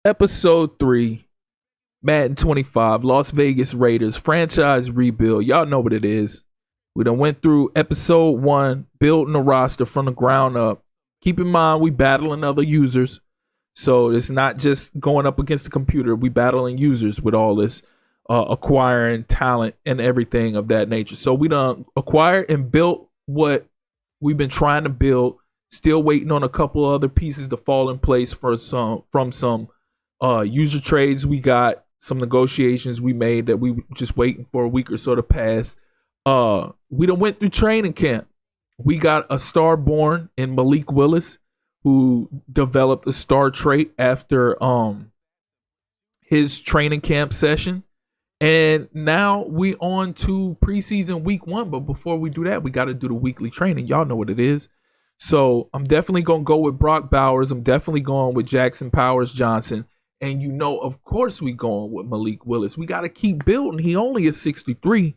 Episode 3, Madden 25, Las Vegas Raiders, franchise rebuild. Y'all know what it is. We done went through episode 1, building a roster from the ground up. Keep in mind, we battling other users. So it's not just going up against the computer. We battling users with all this acquiring talent and everything of that nature. So we done acquired and built what we've been trying to build. Still waiting on a couple other pieces to fall in place for from some user trades we got, some negotiations we made that we were just waiting for a week or so to pass. We done went through training camp. We got a star born in Malik Willis, who developed a star trait after his training camp session. And now we on to preseason week 1. But before we do that, we got to do the weekly training. Y'all know what it is. So I'm definitely going to go with Brock Bowers. I'm definitely going with Jackson Powers Johnson. And you know, of course, we going with Malik Willis. We got to keep building. He only is 63.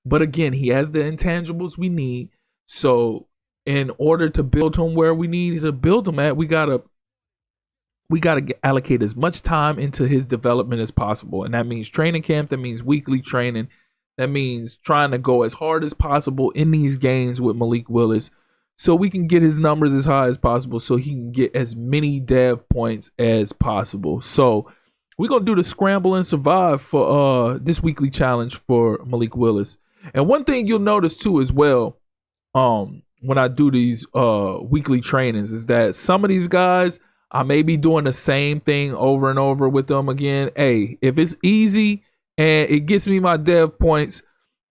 But again, he has the intangibles we need. So in order to build him where we need to build him at, we gotta allocate as much time into his development as possible. And that means training camp. That means weekly training. That means trying to go as hard as possible in these games with Malik Willis, so we can get his numbers as high as possible, so he can get as many dev points as possible. So we're going to do the scramble and survive for this weekly challenge for Malik Willis. And one thing you'll notice too as well, when I do these weekly trainings, is that some of these guys, I may be doing the same thing over and over with them again. Hey, if it's easy and it gets me my dev points,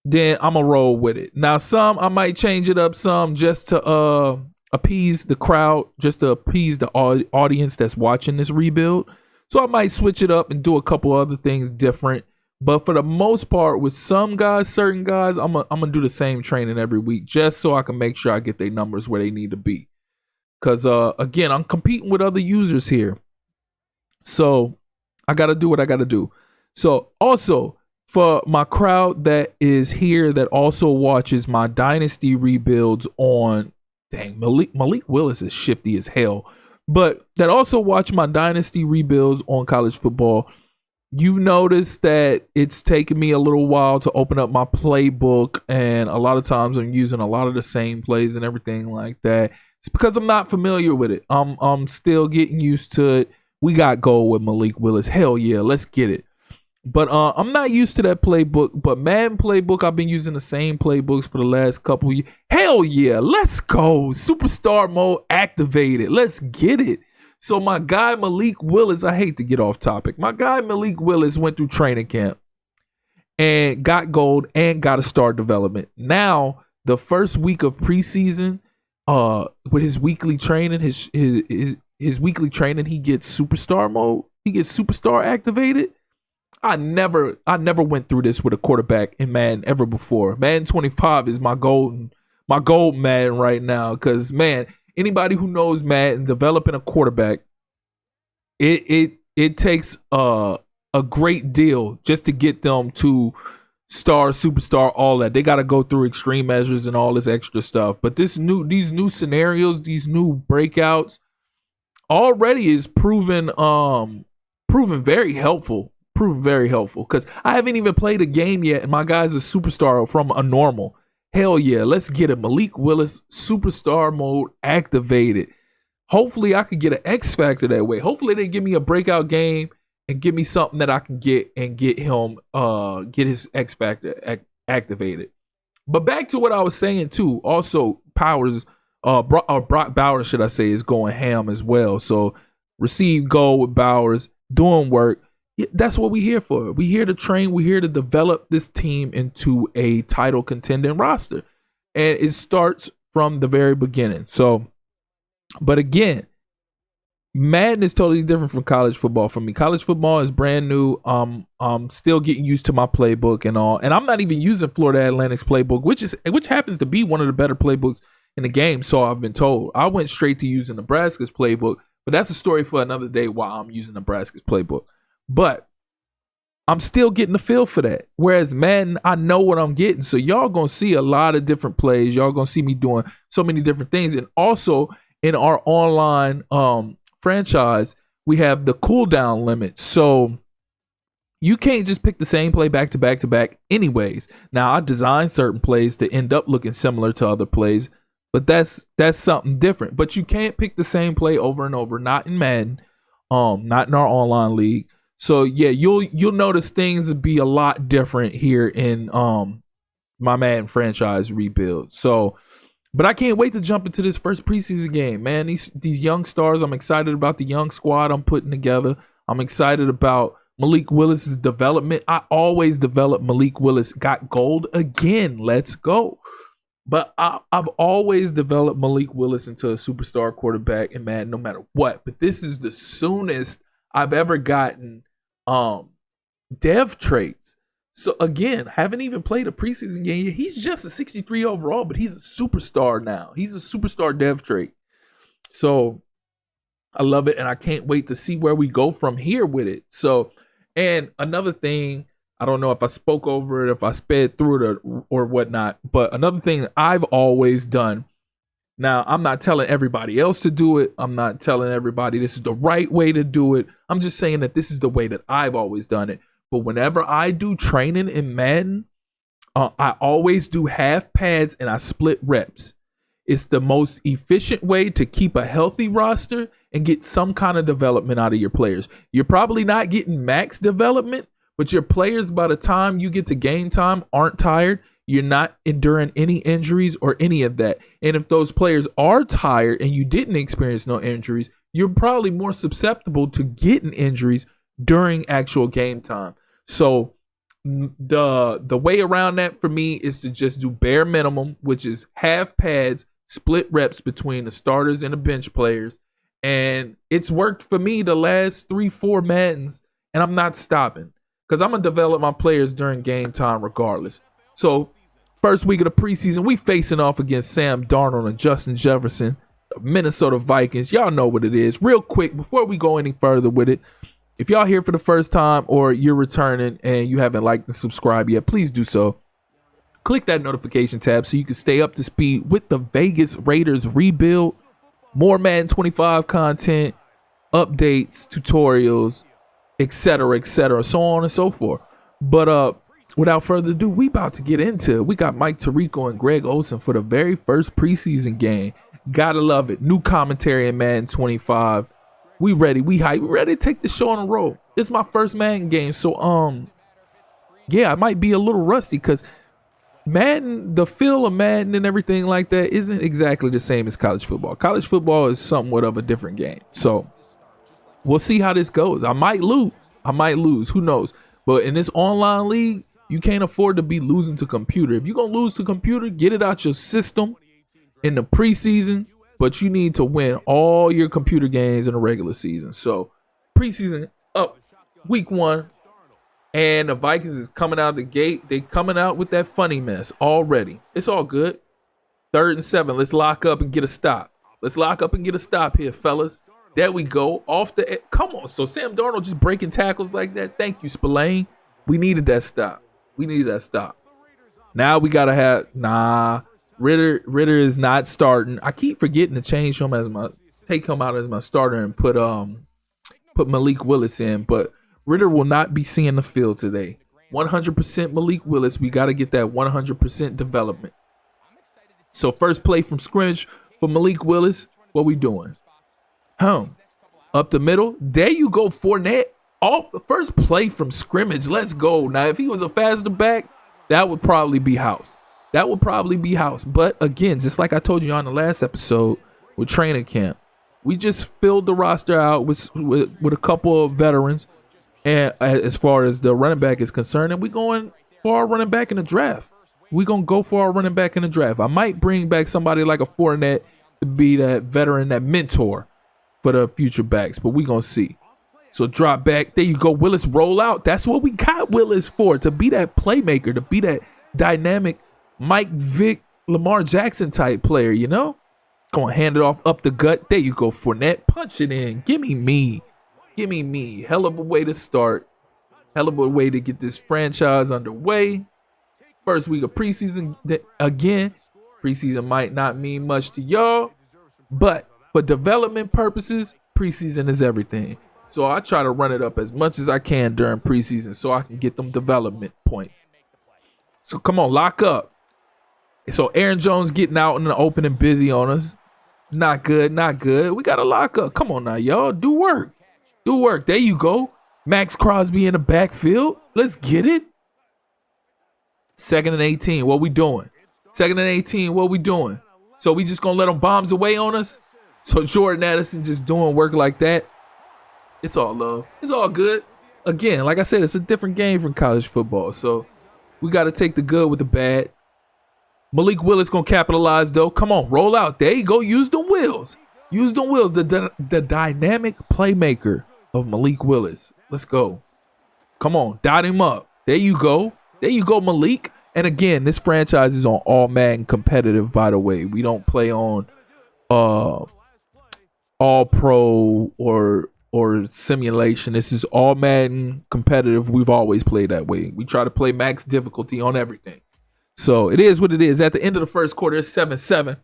then I'm going to roll with it. Now, some I might change it up some just to appease the crowd, just to appease the audience that's watching this rebuild. So I might switch it up and do a couple other things different. But for the most part, with some guys, certain guys, I'm gonna do the same training every week just so I can make sure I get their numbers where they need to be. Because, again, I'm competing with other users here. So I got to do what I got to do. So also, for my crowd that is here that also watches my dynasty rebuilds on, dang, Malik Willis is shifty as hell, but that also watch my dynasty rebuilds on college football, you notice that it's taken me a little while to open up my playbook, and a lot of times I'm using a lot of the same plays and everything like that. It's because I'm not familiar with it. I'm still getting used to it. We got gold with Malik Willis. Hell yeah, let's get it. But I'm not used to that playbook. But Madden playbook, I've been using the same playbooks for the last couple of years. Hell yeah, let's go. Superstar mode activated. Let's get it. So my guy Malik Willis, I hate to get off topic. My guy Malik Willis went through training camp and got gold and got a star development. Now, the first week of preseason, with his weekly training, his weekly training, he gets superstar mode. He gets superstar activated. I never went through this with a quarterback in Madden ever before. Madden 25 is my gold Madden right now. Because, man, anybody who knows Madden, developing a quarterback, it takes a great deal just to get them to star, superstar, all that. They got to go through extreme measures and all this extra stuff. But these new scenarios, these new breakouts, already is proven very helpful. Proven very helpful, because I haven't even played a game yet, and my guy's a superstar from a normal. Hell yeah, let's get it. Malik Willis, superstar mode activated. Hopefully I could get an X Factor that way. Hopefully they give me a breakout game and give me something that I can get and get him, get his X Factor activated. But back to what I was saying too. Also, Powers, Brock Bowers, should I say, is going ham as well. So receive goal with Bowers, doing work. Yeah, that's what we're here for. We're here to train. We're here to develop this team into a title contending roster. And it starts from the very beginning. So, but again, Madden is totally different from college football for me. College football is brand new. I'm still getting used to my playbook and all. And I'm not even using Florida Atlantic's playbook, which happens to be one of the better playbooks in the game, so I've been told. I went straight to using Nebraska's playbook, but that's a story for another day why I'm using Nebraska's playbook. But I'm still getting the feel for that. Whereas Madden, I know what I'm getting. So y'all going to see a lot of different plays. Y'all going to see me doing so many different things. And also in our online franchise, we have the cooldown limit. So you can't just pick the same play back to back to back anyways. Now, I designed certain plays to end up looking similar to other plays, but that's something different. But you can't pick the same play over and over, not in Madden, not in our online league. So yeah, you'll notice things will be a lot different here in my Madden franchise rebuild. So, but I can't wait to jump into this first preseason game, man. These young stars, I'm excited about the young squad I'm putting together. I'm excited about Malik Willis's development. I always develop Malik Willis. Got gold again. Let's go. But I've always developed Malik Willis into a superstar quarterback in Madden, no matter what. But this is the soonest I've ever gotten dev traits. So again, haven't even played a preseason game yet. He's just a 63 overall, but he's a superstar now. He's a superstar dev trait. So I love it, and I can't wait to see where we go from here with it. So, and another thing, I don't know if I spoke over it, if I sped through it or whatnot, but another thing I've always done. Now, I'm not telling everybody else to do it. I'm not telling everybody this is the right way to do it. I'm just saying that this is the way that I've always done it. But whenever I do training in Madden, I always do half pads and I split reps. It's the most efficient way to keep a healthy roster and get some kind of development out of your players. You're probably not getting max development, but your players, by the time you get to game time, aren't tired. You're not enduring any injuries or any of that. And if those players are tired and you didn't experience no injuries, you're probably more susceptible to getting injuries during actual game time. So the way around that for me is to just do bare minimum, which is half pads, split reps between the starters and the bench players. And it's worked for me the last 3-4 Maddens, and I'm not stopping because I'm going to develop my players during game time regardless. So first week of the preseason, we facing off against Sam Darnold and Justin Jefferson, the Minnesota Vikings. Y'all know what it is. Real quick, before we go any further with it, if y'all here for the first time or you're returning and you haven't liked and subscribed yet, please do so. Click that notification tab so you can stay up to speed with the Vegas Raiders rebuild. More Madden 25 content, updates, tutorials, etc., so on and so forth. But without further ado, we about to get into it. We got Mike Tirico and Greg Olsen for the very first preseason game. Gotta love it. New commentary in Madden 25. We ready. We hype. We ready to take the show on the road. This is my first Madden game. So, yeah, I might be a little rusty because Madden, the feel of Madden and everything like that isn't exactly the same as college football. College football is somewhat of a different game. So we'll see how this goes. I might lose. Who knows? But in this online league, you can't afford to be losing to computer. If you're going to lose to computer, get it out your system in the preseason. But you need to win all your computer games in the regular season. So preseason up week 1. And the Vikings is coming out the gate. They coming out with that funny mess already. It's all good. 3rd and 7. Let's lock up and get a stop. Let's lock up and get a stop here, fellas. There we go. Off the come on. So Sam Darnold just breaking tackles like that. Thank you, Spillane. We needed that stop. Now we gotta have Ritter is not starting. I keep forgetting to change him take him out as my starter and put Malik Willis in, but Ritter will not be seeing the field today. 100% Malik Willis. We got to get that 100% development. So first play from scrimmage for Malik Willis. What we doing? Up the middle. There you go, Fournette. Off the first play from scrimmage. Let's go. Now, if he was a faster back, that would probably be house. But again, just like I told you on the last episode with training camp, we just filled the roster out with a couple of veterans. And as far as the running back is concerned, and we're going for our running back in the draft. We're going to go for our running back in the draft. I might bring back somebody like a Fournette to be that veteran, that mentor for the future backs, but we're going to see. So drop back. There you go. Willis roll out. That's what we got Willis for, to be that playmaker, to be that dynamic Mike Vick, Lamar Jackson type player, you know? Going to hand it off up the gut. There you go, Fournette. Punch it in. Give me me. Hell of a way to start. Hell of a way to get this franchise underway. First week of preseason. Again, preseason might not mean much to y'all, but for development purposes, preseason is everything. So I try to run it up as much as I can during preseason so I can get them development points. So come on, lock up. So Aaron Jones getting out in the open and busy on us. Not good, not good. We got to lock up. Come on now, y'all. Do work. Do work. There you go. Max Crosby in the backfield. Let's get it. 2nd and 18. What we doing? 2nd and 18. What we doing? So we just going to let them bombs away on us? So Jordan Addison just doing work like that? It's all love. It's all good. Again, like I said, it's a different game from college football. So we got to take the good with the bad. Malik Willis going to capitalize, though. Come on, roll out. There you go. Use them wheels. Use them wheels. The dynamic playmaker of Malik Willis. Let's go. Come on, dot him up. There you go. There you go, Malik. And again, this franchise is on all Madden competitive, by the way. We don't play on all pro or simulation. This is all Madden competitive. We've always played that way. We try to play max difficulty on everything. So it is what it is. At the end of the first quarter, it's 7-7.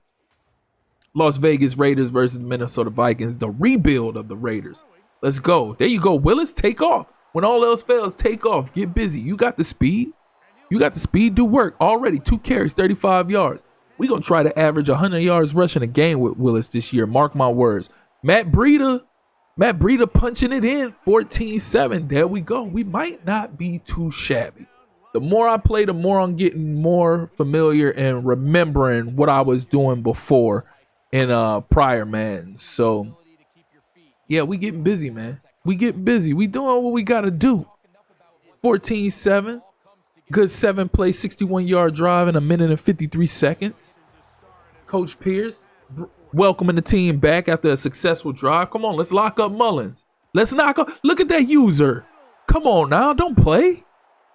Las Vegas Raiders versus Minnesota Vikings. The rebuild of the Raiders. Let's go. There you go, Willis. Take off. When all else fails, take off. Get busy. You got the speed. You got the speed. Do work. Already 2 carries, 35 yards. We're going to try to average 100 yards rushing a game with Willis this year. Mark my words. Matt Breida punching it in. 14-7. There we go. We might not be too shabby. The more I play, the more I'm getting more familiar and remembering what I was doing before in prior Madden. So, yeah, we getting busy, man. We getting busy. We doing what we got to do. 14-7. Good 7-play, 61-yard drive in 1 minute and 53 seconds. Coach Pierce welcoming the team back after a successful drive. Come on, let's lock up Mullins. Let's knock up. Look at that user. Come on now, don't play.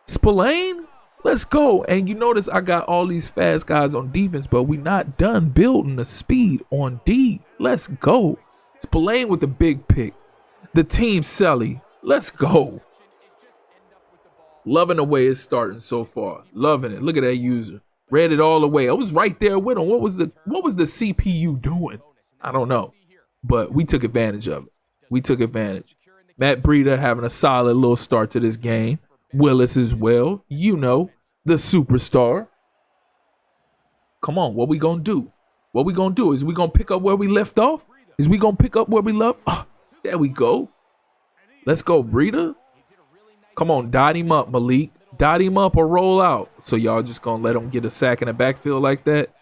Spillane, let's go. And you notice I got all these fast guys on defense, but we not done building the speed on D. Let's go. Spillane with the big pick. The team Selly. Let's go. Loving the way it's starting so far. Loving it. Look at that user. Read it all the way. I was right there with him. What was the CPU doing? I don't know. But we took advantage of it. We took advantage. Matt Breida having a solid little start to this game. Willis as well. You know, the superstar. Come on, what we gonna do? What we gonna do? Is we gonna pick up where we left off? Is we gonna pick up where we left? Oh, there we go. Let's go, Breida. Come on, dot him up, Malik. Dot him up or roll out. So y'all just gonna let him get a sack in the backfield like that?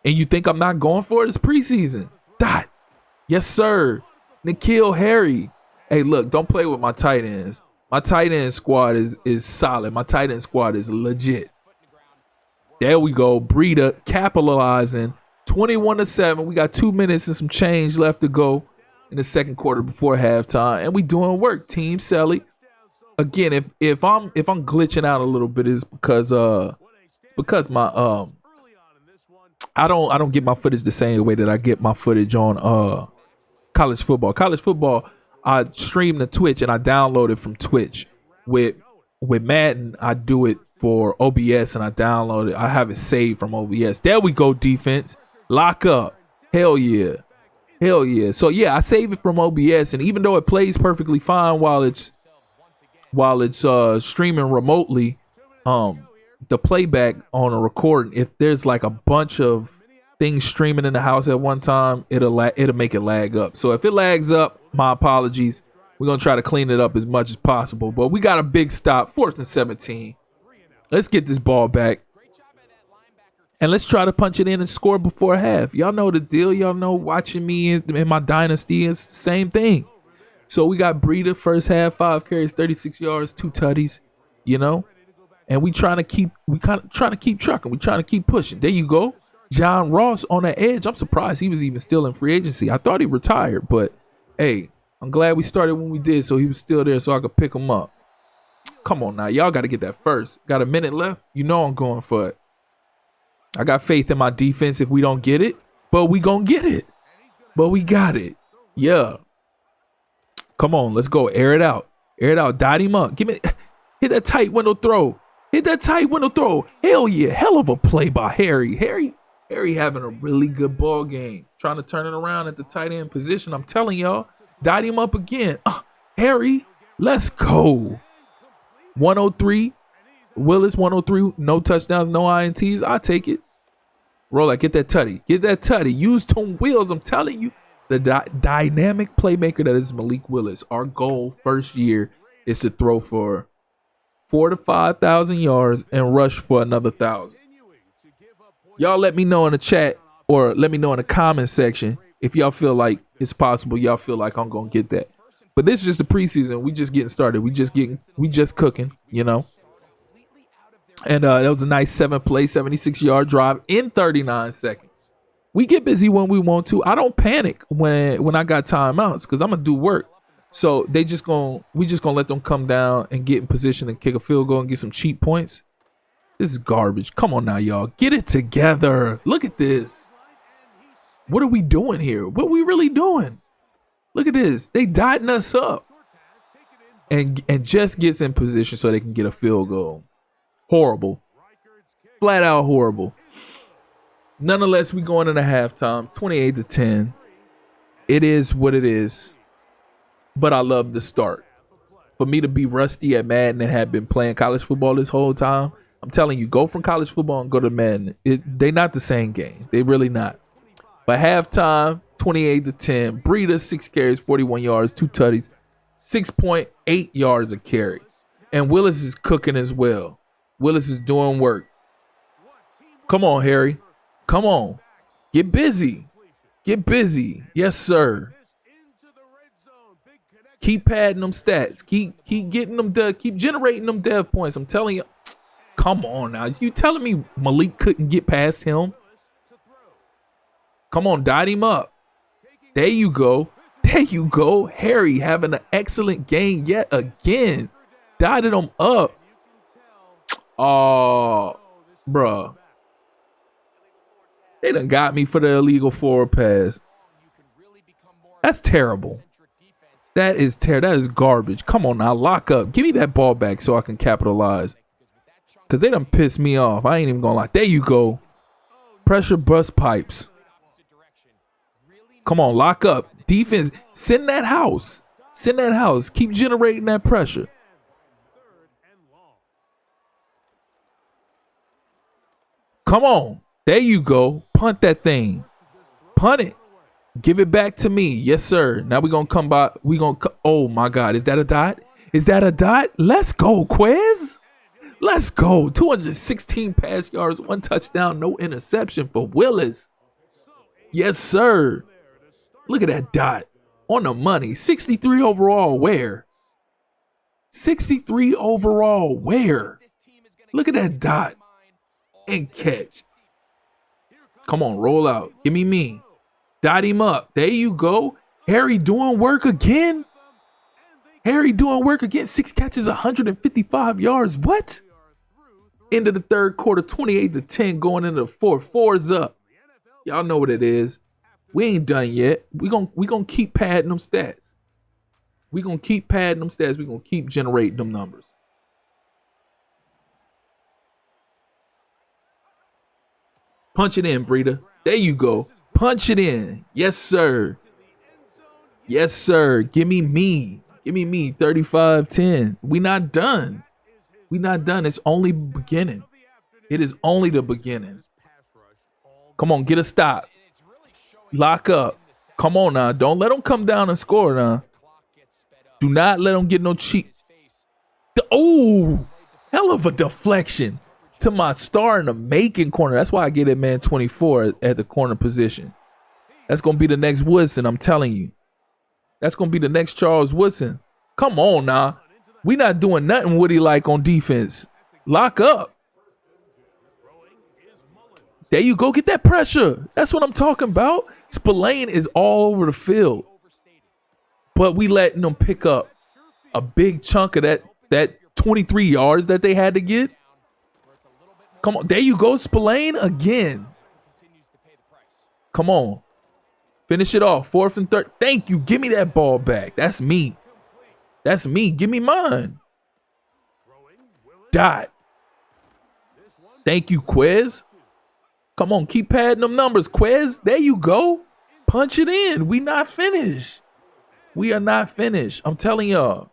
And you think I'm not going for it? It's preseason. Dot. Yes, sir. N'Keal Harry. Hey, look, don't play with my tight ends. My tight end squad is solid. My tight end squad is legit. There we go. Breida capitalizing. 21-7. We got 2 minutes and some change left to go in the second quarter before halftime. And we doing work. Team Selly. Again, if I'm glitching out a little bit, it's because my I don't get my footage the same way that I get my footage on college football. College football, I stream to Twitch and I download it from Twitch. With Madden, I do it for OBS and I download it. I have it saved from OBS. There we go, defense. Lock up. Hell yeah. Hell yeah. So yeah, I save it from OBS, and even though it plays perfectly fine while it's streaming remotely, the playback on a recording, if there's like a bunch of things streaming in the house at one time, it'll make it lag up. So if it lags up, my apologies. We're gonna try to clean it up as much as possible. But we got a big stop, 4th and 17. Let's get this ball back. And let's try to punch it in and score before half. Y'all know the deal. Y'all know watching me in my dynasty is the same thing. So we got Breida first half, 5 carries, 36 yards, 2 tutties, you know? And we trying to keep trucking. We trying to keep pushing. There you go. John Ross on the edge. I'm surprised he was even still in free agency. I thought he retired, but hey, I'm glad we started when we did, so he was still there so I could pick him up. Come on now. Y'all got to get that first. Got a minute left. You know I'm going for it. I got faith in my defense if we don't get it, but we gonna get it. But we got it. Yeah. Come on, let's go. Air it out. Air it out. Dot him up. Hit that tight window throw. Hit that tight window throw. Hell yeah. Hell of a play by Harry. Harry having a really good ball game. Trying to turn it around at the tight end position. I'm telling y'all. Dot him up again. Harry, let's go. 103. Willis, 103. No touchdowns, no INTs. I'll take it. Roll out. Get that tutty. Get that tutty. Use some wheels. I'm telling you. The dynamic playmaker that is Malik Willis. Our goal first year is to throw for 4,000 to 5,000 yards and rush for another 1,000. Y'all let me know in the chat or let me know in the comment section if y'all feel like it's possible. Y'all feel like I'm gonna get that. But this is just the preseason. We just getting started. We just cooking, you know. And that was a nice 7-play, 76-yard drive in 39 seconds. We get busy when we want to. I don't panic when I got timeouts because I'm gonna do work. So we just gonna let them come down and get in position and kick a field goal and get some cheap points. This is garbage. Come on now, y'all. Get it together. Look at this. What are we doing here? What are we really doing? Look at this. They dotting us up. And just gets in position so they can get a field goal. Horrible. Flat out horrible. Nonetheless, we going into halftime, 28-10. It is what it is. But I love the start. For me to be rusty at Madden and have been playing college football this whole time, I'm telling you, go from college football and go to Madden. They not the same game. They really not. But halftime, 28-10. Breida, 6 carries, 41 yards, 2 tutties, 6.8 yards a carry. And Willis is cooking as well. Willis is doing work. Come on, Harry. Come on. Get busy. Get busy. Yes, sir. Keep padding them stats. Keep getting them keep generating them dev points. I'm telling you. Come on now. You telling me Malik couldn't get past him? Come on, dot him up. There you go. There you go. Harry having an excellent game yet again. Dotted him up. Oh, bruh. They done got me for the illegal forward pass. That's terrible. That is terrible. That is garbage. Come on now, lock up. Give me that ball back so I can capitalize. Because they done pissed me off. I ain't even gonna lie. There you go. Pressure bust pipes. Come on, lock up. Defense, send that house. Send that house. Keep generating that pressure. Come on. There you go. Punt that thing. Punt it. Give it back to me. Yes, sir. Now we're going to come by. Oh, my God. Is that a dot? Is that a dot? Let's go, Quiz. Let's go. 216 pass yards, 1 touchdown, no interception for Willis. Yes, sir. Look at that dot. On the money. 63 overall. Where? 63 overall. Where? Look at that dot. And catch. Come on, roll out. Give me me. Dot him up. There you go. Harry doing work again. Harry doing work again. 6 catches, 155 yards. What? End of the third quarter, 28-10, going into the fourth. 4's up. Y'all know what it is. We ain't done yet. We gonna keep padding them stats. We gonna keep padding them stats. We gonna keep generating them numbers. Punch it in, Breida. There you go. Punch it in. Yes, sir. Yes, sir. Give me me. Give me me. 35-10. We not done. We not done. It's only beginning. It is only the beginning. Come on, get a stop. Lock up. Come on now. Don't let them come down and score now. Do not let them get no cheat. Oh, hell of a deflection to my star in the making corner. That's why I get it, man, 24 at the corner position. That's going to be the next Woodson, I'm telling you. That's going to be the next Charles Woodson. Come on now. We not doing nothing Woody like on defense. Lock up. There you go. Get that pressure. That's what I'm talking about. Spillane is all over the field. But we letting them pick up a big chunk of that 23 yards that they had to get. Come on. There you go. Spillane again. Come on. Finish it off. 4th and 3rd. Thank you. Give me that ball back. That's me. That's me. Give me mine. Dot. Thank you, Quiz. Come on, keep padding them numbers, Quiz. There you go. Punch it in. We not finished. We are not finished. I'm telling y'all.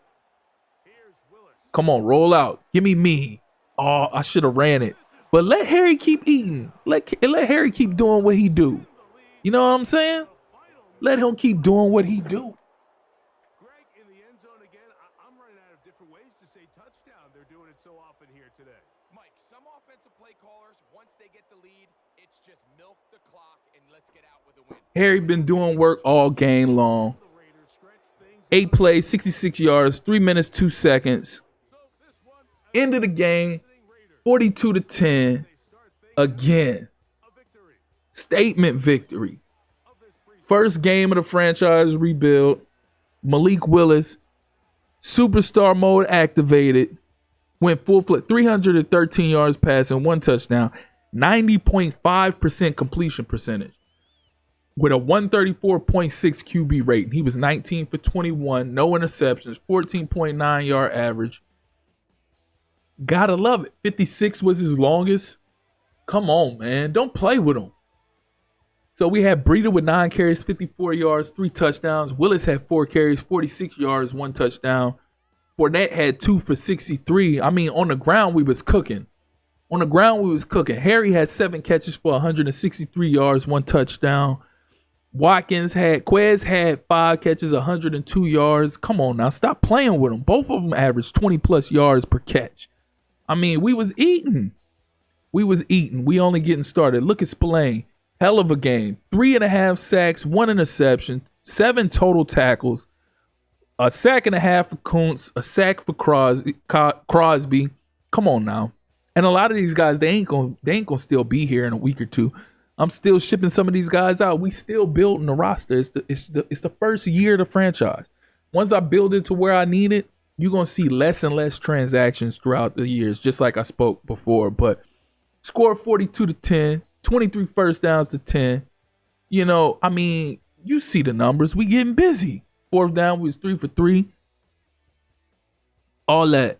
Come on, roll out. Give me. Oh, I should have ran it. But let Harry keep eating. Let Harry keep doing what he do. You know what I'm saying? Let him keep doing what he do. Greg in the end zone again. I'm running out of different ways to say touchdown. They're doing it so often here today. Mike, some offensive play callers, once they get the lead, it's just milk the clock and let's get out with a win. Harry been doing work all game long. 8 plays, 66 yards, 3 minutes, 2 seconds. End of the game, 42-10. Again, statement victory. First game of the franchise rebuild. Malik Willis, superstar mode activated. Went full flip, 313 yards passing, 1 touchdown, 90.5% completion percentage. With a 134.6 QB rating. He was 19 for 21, no interceptions, 14.9 yard average. Gotta love it. 56 was his longest. Come on, man. Don't play with him. So we had Breida with 9 carries, 54 yards, 3 touchdowns. Willis had 4 carries, 46 yards, 1 touchdown. Fournette had 2 for 63. I mean, on the ground, we was cooking. Harry had 7 catches for 163 yards, 1 touchdown. Quez had 5 catches, 102 yards. Come on now, stop playing with them. Both of them averaged 20 plus yards per catch. I mean, we was eating. We only getting started. Look at Spillane. Hell of a game. 3.5 sacks, 1 interception, 7 total tackles, a sack and a half for Kuntz, a sack for Crosby. Come on now. And a lot of these guys, they ain't gonna still be here in a week or two. I'm still shipping some of these guys out. We still building the roster. It's the first year of the franchise. Once I build it to where I need it, you're gonna see less and less transactions throughout the years, just like I spoke before. But scored 42-10, 23 first downs to 10. You know, I mean, you see the numbers. We getting busy. 4th down, we was 3 for 3. All that.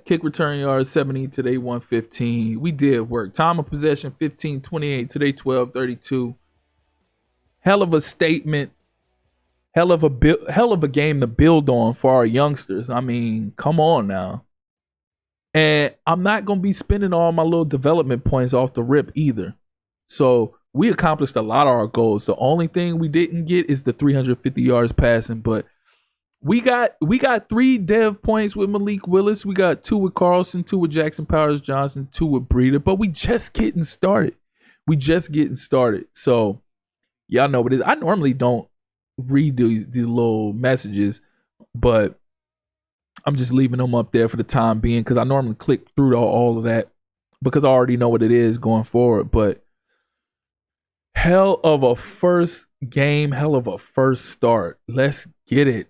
Kick return yards, 70. Today, 115. We did work. Time of possession, 15-28. Today, 12-32. Hell of a statement. Hell of a game to build on for our youngsters. I mean, come on now. And I'm not going to be spending all my little development points off the rip either. So we accomplished a lot of our goals. The only thing we didn't get is the 350 yards passing, but we got 3 dev points with Malik Willis. We got 2 with Carlson, 2 with Jackson Powers Johnson, 2 with Breida. But we just getting started. So y'all know what it is. I normally don't read these little messages, but I'm just leaving them up there for the time being because I normally click through all of that because I already know what it is going forward. But hell of a first game, hell of a first start. Let's get it.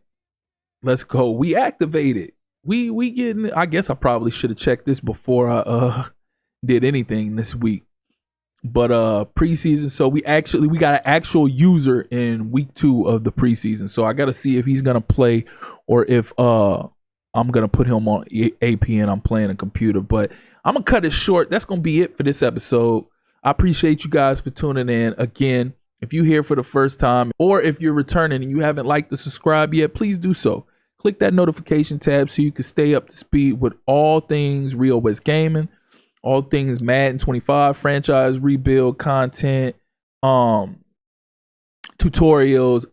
Let's go. We activated. We getting. I guess I probably should have checked this before I did anything this week. But preseason, so we got an actual user in week 2 of the preseason. So I got to see if he's gonna play or if I'm gonna put him on AP and I'm playing a computer. But I'm gonna cut it short. That's gonna be it for this episode. I appreciate you guys for tuning in. Again, if you're here for the first time or if you're returning and you haven't liked or subscribed yet, please do so. Click that notification tab so you can stay up to speed with all things Real West Gaming, all things Madden 25, franchise rebuild content, tutorials,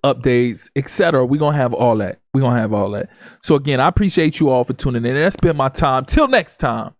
updates, etc. We're going to have all that. So again, I appreciate you all for tuning in. That's been my time. Till next time.